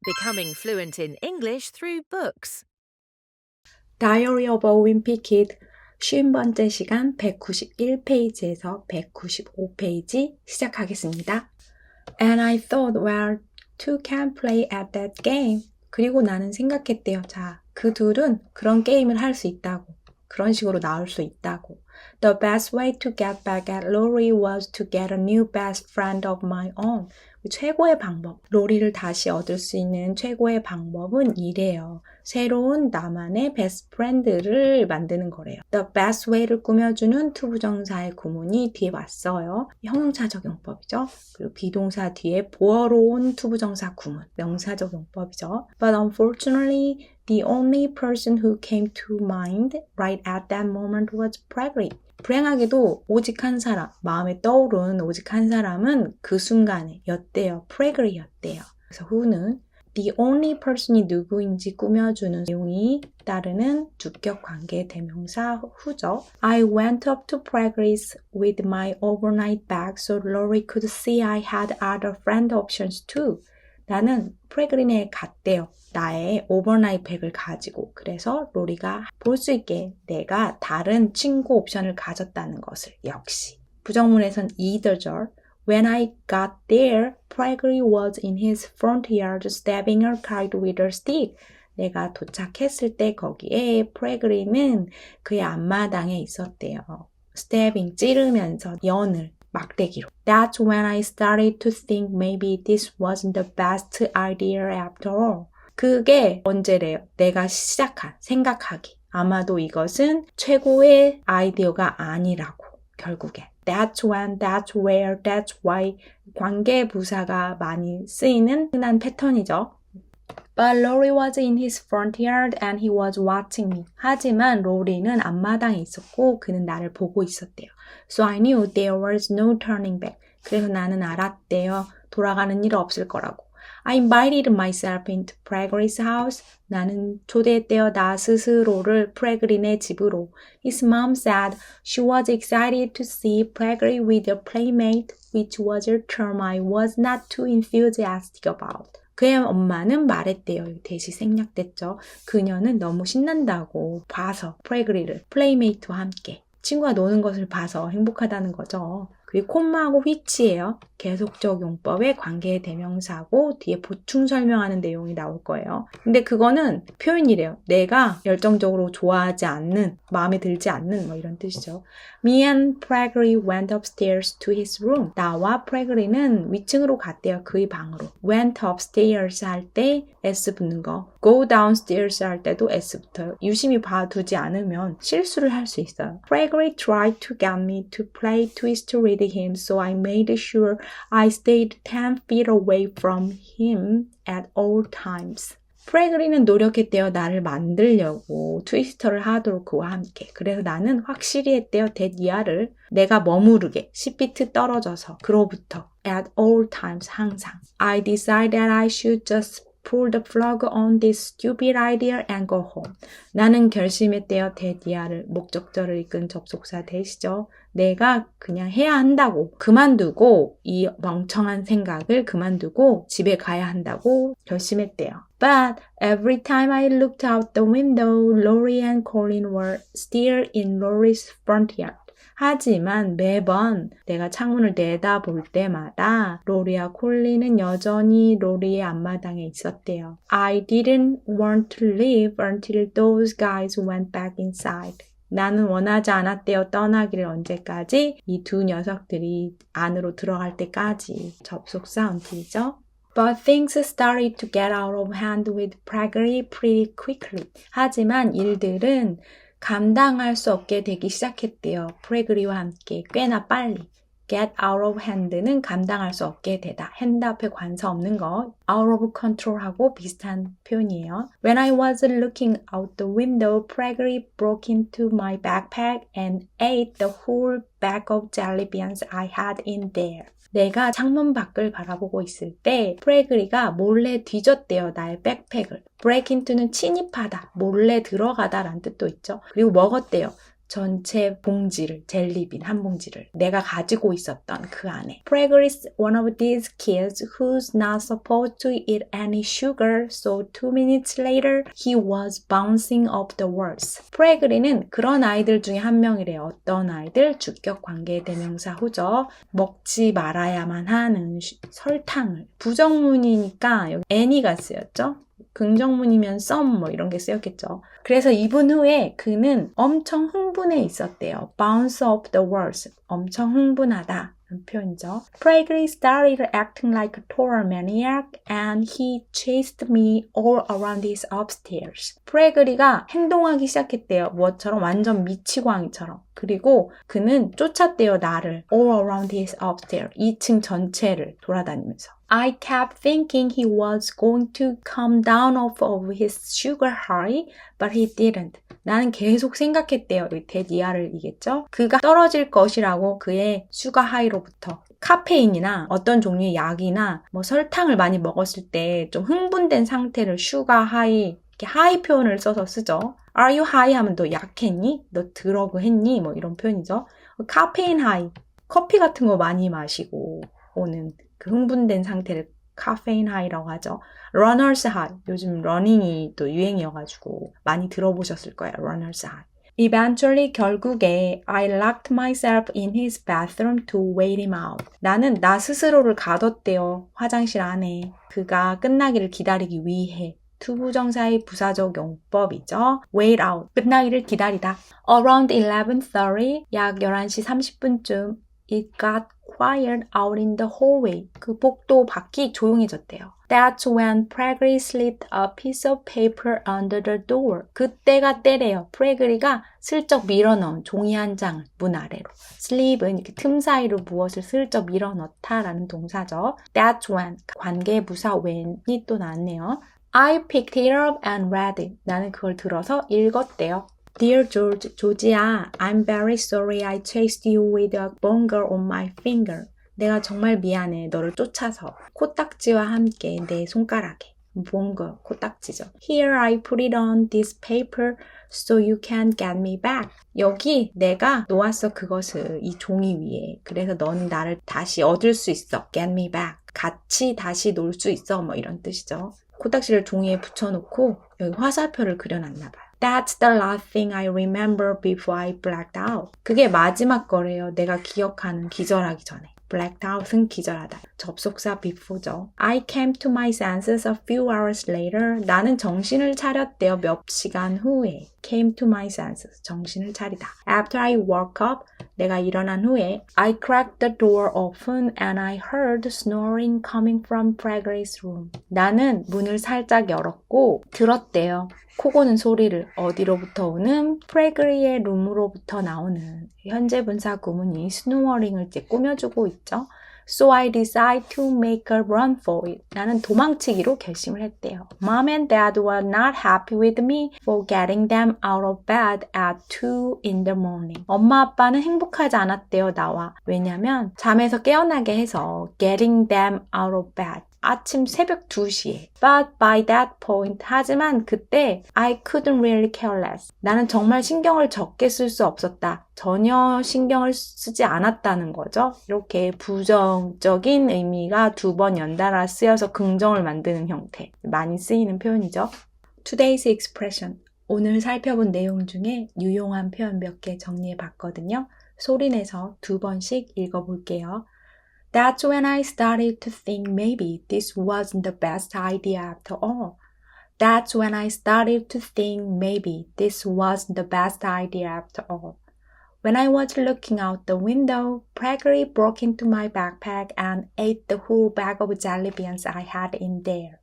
Becoming fluent in English through books. Diary of a Wimpy Kid 50번째 시간 191페이지에서 195페이지 시작하겠습니다. And I thought, well, two can play at that game. 그리고 나는 생각했대요. 자, 그 둘은 그런 게임을 할 수 있다고. 그런 식으로 나올 수 있다고. The best way to get back at Lori was to get a new best friend of my own. 최고의 방법, 로리를 다시 얻을 수 있는 최고의 방법은 이래요. 새로운 나만의 best friend를 만드는 거래요. The best way를 꾸며주는 투부정사의 구문이 뒤에 왔어요. 형용사적 용법이죠. 그리고 비동사 뒤에 보어로운 투부정사 구문, 명사적 용법이죠. But unfortunately, the only person who came to mind right at that moment was Gregory. 불행하게도 오직 한 사람, 마음에 떠오른 오직 한 사람은 그 순간에 였대요. Gregory였대요. 그래서 who는 the only person이 누구인지 꾸며주는 내용이 따르는 주격 관계 대명사 who죠. I went up to Gregory's with my overnight bag so Lori could see I had other friend options too. 나는 프레그린에 갔대요. 나의 오버나잇 백을 가지고. 그래서 로리가 볼 수 있게 내가 다른 친구 옵션을 가졌다는 것을. 역시. 부정문에선 either절. When I got there, Gregory was in his front yard stabbing a kite with a stick. 내가 도착했을 때 거기에 프레그린은 그의 앞마당에 있었대요. stabbing, 찌르면서 연을. 막대기로. That's when I started to think maybe this wasn't the best idea after all. 그게 언제래요? 내가 생각하기. 아마도 이것은 최고의 아이디어가 아니라고. 결국에. That's when, that's where, that's why 관계 부사가 많이 쓰이는 흔한 패턴이죠. But Lori was in his front yard and he was watching me. 하지만 로리는 앞마당에 있었고 그는 나를 보고 있었대요. So I knew there was no turning back. 그래서 나는 알았대요. 돌아가는 일 없을 거라고. I invited myself into Gregory's house. 나는 초대했대요. 나 스스로를 프레그린의 집으로. His mom said she was excited to see Gregory with a playmate, which was a term I was not too enthusiastic about. 그의 엄마는 말했대요. 대시 생략됐죠. 그녀는 너무 신난다고 봐서 프레그리를 플레이메이트와 함께 친구가 노는 것을 봐서 행복하다는 거죠. 그리고 콤마하고 which예요. 계속적 용법의 관계 대명사고 뒤에 보충 설명하는 내용이 나올 거예요. 근데 그거는 표현이래요. 내가 열정적으로 좋아하지 않는, 마음에 들지 않는 뭐 이런 뜻이죠. Me and Gregory went upstairs to his room. 나와 프레그리는 위층으로 갔대요. 그의 방으로. Went upstairs 할 때 S 붙는 거. Go downstairs 할 때도 S 붙어요. 유심히 봐두지 않으면 실수를 할 수 있어요. Gregory tried to get me to play twist with him, so I made sure I stayed 10 feet away from him at all times. 프레그리는 노력했대요. 나를 만들려고 트위스터를 하도록 그와 함께. 그래서 나는 확실히 했대요. 대디아를 내가 머무르게 10피트 떨어져서 그로부터 at all times 항상. I decided that I should just pull the plug on this stupid idea and go home. 나는 결심했대요. 대디아를 목적절을 이끈 접속사 대시죠. 내가 그냥 해야 한다고 그만두고 이 멍청한 생각을 그만두고 집에 가야 한다고 결심했대요. But every time I looked out the window, Lori and Colin were still in Lori's front yard. 하지만 매번 내가 창문을 내다볼 때마다 로리와 콜린은 여전히 로리의 앞마당에 있었대요. I didn't want to leave until those guys went back inside. 나는 원하지 않았대요. 떠나기를 언제까지? 이 두 녀석들이 안으로 들어갈 때까지. 접속사 until이죠. But things started to get out of hand with Gregory pretty quickly. 하지만 일들은 감당할 수 없게 되기 시작했대요. 프레그리와 함께 꽤나 빨리. Get out of hand는 감당할 수 없게 되다. hand 앞에 관사 없는 거. out of control하고 비슷한 표현이에요. When I was looking out the window, Gregory broke into my backpack and ate the whole bag of jelly beans I had in there. 내가 창문 밖을 바라보고 있을 때 프레그리가 몰래 뒤졌대요. 나의 백팩을. break into는 침입하다, 몰래 들어가다 라는 뜻도 있죠. 그리고 먹었대요. 전체 봉지를, 젤리빈 한 봉지를 내가 가지고 있었던 그 안에. Gregory's one of these kids who's not supposed to eat any sugar, so 2 minutes later he was bouncing off the walls. Gregory는 그런 아이들 중에 한 명이래요. 어떤 아이들? 주격 관계 대명사 후죠. 먹지 말아야만 하는 설탕을. 부정문이니까 여기 any가 쓰였죠. 긍정문이면 some 뭐 이런 게 쓰였겠죠. 그래서 2분 후에 그는 엄청 흥분해 있었대요. Bounce off the walls. 엄청 흥분하다. 라는 표현이죠. Gregory started acting like a total maniac and he chased me all around his upstairs. Gregory가 행동하기 시작했대요. 무엇처럼? 완전 미치광이처럼. 그리고 그는 쫓았대요. 나를. all around his upstairs. 2층 전체를 돌아다니면서. I kept thinking he was going to come down off of his sugar high, but he didn't. 나는 계속 생각했대요. 여기 대니아를이겠죠? 그가 떨어질 것이라고 그의 슈가 하이로부터. 카페인이나 어떤 종류의 약이나 뭐 설탕을 많이 먹었을 때 좀 흥분된 상태를 슈가 하이, 이렇게 하이 표현을 써서 쓰죠. Are you high 하면 너 약했니? 너 드러그 했니? 뭐 이런 표현이죠. 카페인 하이, 커피 같은 거 많이 마시고 오는 그 흥분된 상태를 카페인 하이라고 하죠. 러너스 하이, 요즘 러닝이 또 유행이어가지고 많이 들어보셨을 거예요. 러너스 하이. Eventually, 결국에 I locked myself in his bathroom to wait him out. 나는 나 스스로를 가뒀대요. 화장실 안에. 그가 끝나기를 기다리기 위해. 투부정사의 부사적 용법이죠. wait out, 끝나기를 기다리다. Around 11:30, 약 11시 30분쯤 it got quiet out in the hallway. 그 복도 밖이 조용해졌대요. That's when Gregory slipped a piece of paper under the door. 그때가 때래요. Gregory가 슬쩍 밀어넣은 종이 한 장을 문 아래로. Slip은 이렇게 틈 사이로 무엇을 슬쩍 밀어넣다라는 동사죠. That's when, 관계부사 when이 또 나왔네요. I picked it up and read it. 나는 그걸 들어서 읽었대요. Dear George, 조지야, I'm very sorry I chased you with a bongo on my finger. 내가 정말 미안해. 너를 쫓아서 코딱지와 함께 내 손가락에. bongo, 코딱지죠. Here I put it on this paper so you can get me back. 여기 내가 놓았어 그것을 이 종이 위에. 그래서 너는 나를 다시 얻을 수 있어. Get me back. 같이 다시 놀 수 있어. 뭐 이런 뜻이죠. 코딱지를 종이에 붙여놓고 여기 화살표를 그려놨나 봐요. That's the last thing I remember before I blacked out. 그게 마지막 거래요. 내가 기억하는 기절하기 전에. blacked out은 기절하다. 접속사 before죠. I came to my senses a few hours later. 나는 정신을 차렸대요. 몇 시간 후에. came to my senses. 정신을 차리다. After I woke up. 내가 일어난 후에 I cracked the door open and I heard snoring coming from Gregory's room. 나는 문을 살짝 열었고 들었대요. 코 고는 소리를 어디로부터 오는? Gregory의 룸으로부터 나오는 현재 분사 구문이 스노어링을 이제 꾸며주고 있죠. So I decided to make a run for it. 나는 도망치기로 결심을 했대요. Mom and Dad were not happy with me for getting them out of bed at 2 in the morning. 엄마 아빠는 행복하지 않았대요, 나와. 왜냐면 잠에서 깨어나게 해서 getting them out of bed. 아침 새벽 2시에. But by that point, 하지만 그때 I couldn't really care less. 나는 정말 신경을 적게 쓸 수 없었다. 전혀 신경을 쓰지 않았다는 거죠. 이렇게 부정적인 의미가 2번 연달아 쓰여서 긍정을 만드는 형태. 많이 쓰이는 표현이죠. Today's expression. 오늘 살펴본 내용 중에 유용한 표현 몇 개 정리해 봤거든요. 소리내서 2번씩 읽어볼게요. That's when I started to think maybe this wasn't the best idea after all. That's when I started to think maybe this wasn't the best idea after all. When I was looking out the window, Gregory broke into my backpack and ate the whole bag of jelly beans I had in there.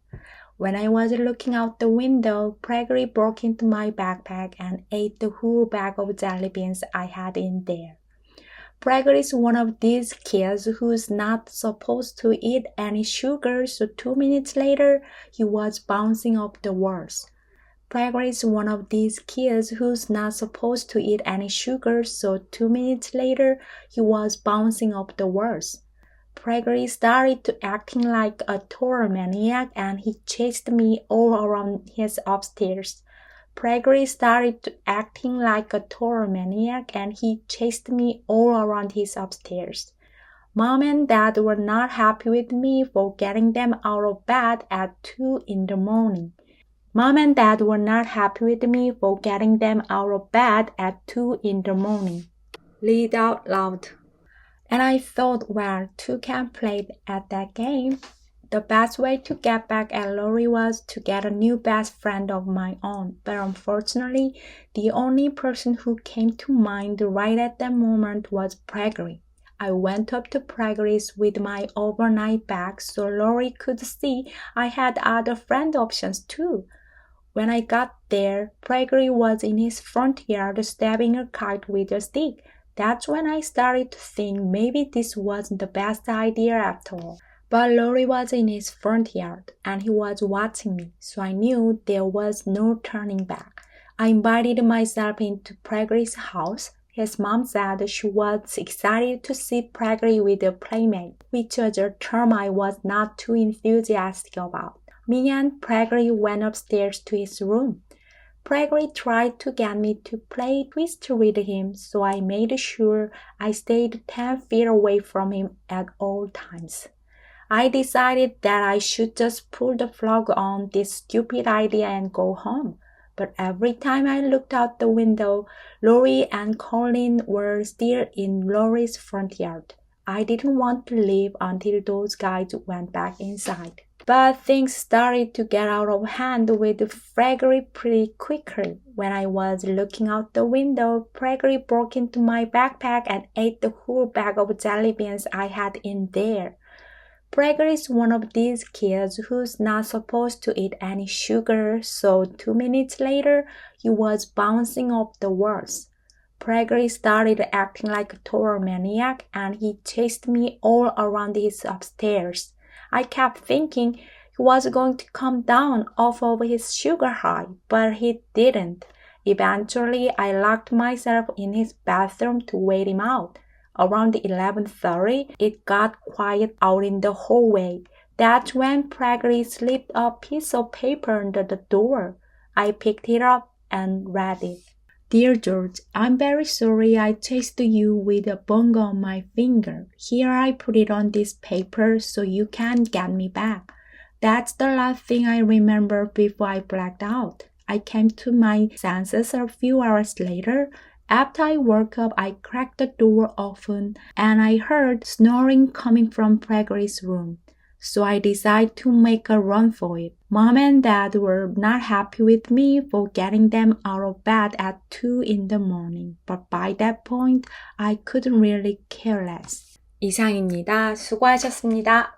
When I was looking out the window, Gregory broke into my backpack and ate the whole bag of jelly beans I had in there. Gregory's one of these kids who's not supposed to eat any sugar, so 2 minutes later, he was bouncing off the walls. Gregory's one of these kids who's not supposed to eat any sugar, so 2 minutes later, he was bouncing off the walls. Gregory started to acting like a total maniac and he chased me all around his upstairs. Gregory started acting like a total maniac and he chased me all around his upstairs. Mom and Dad were not happy with me for getting them out of bed at 2 in the morning. Mom and Dad were not happy with me for getting them out of bed at 2 in the morning. Read out loud. And I thought, well, two can play at that game. The best way to get back at Lori was to get a new best friend of my own, but unfortunately, the only person who came to mind right at that moment was Gregory. I went up to Gregory's with my overnight bag so Lori could see I had other friend options too. When I got there, Gregory was in his front yard stabbing a kite with a stick. That's when I started to think maybe this wasn't the best idea after all. But Lori was in his front yard, and he was watching me, so I knew there was no turning back. I invited myself into Gregory's house. His mom said she was excited to see Gregory with a playmate, which was a term I was not too enthusiastic about. Me and Gregory went upstairs to his room. Gregory tried to get me to play Twister with him, so I made sure I stayed 10 feet away from him at all times. I decided that I should just pull the plug on this stupid idea and go home. But every time I looked out the window, Lori and Colin were still in Lori's front yard. I didn't want to leave until those guys went back inside. But things started to get out of hand with Gregory pretty quickly. When I was looking out the window, Gregory broke into my backpack and ate the whole bag of jelly beans I had in there. Gregory's one of these kids who's not supposed to eat any sugar, so 2 minutes later, he was bouncing off the walls. Gregory started acting like a total maniac and he chased me all around his upstairs. I kept thinking he was going to come down off of his sugar high, but he didn't. Eventually, I locked myself in his bathroom to wait him out. Around 11:30, it got quiet out in the hallway. That's when Gregory slipped a piece of paper under the door. I picked it up and read it. Dear George, I'm very sorry I chased you with a bongo on my finger. Here I put it on this paper so you can get me back. That's the last thing I remember before I blacked out. I came to my senses a few hours later. After I woke up, I cracked the door open and I heard snoring coming from Gregory's room. So I decided to make a run for it. Mom and Dad were not happy with me for getting them out of bed at 2 in the morning. But by that point, I couldn't really care less. 이상입니다. 수고하셨습니다.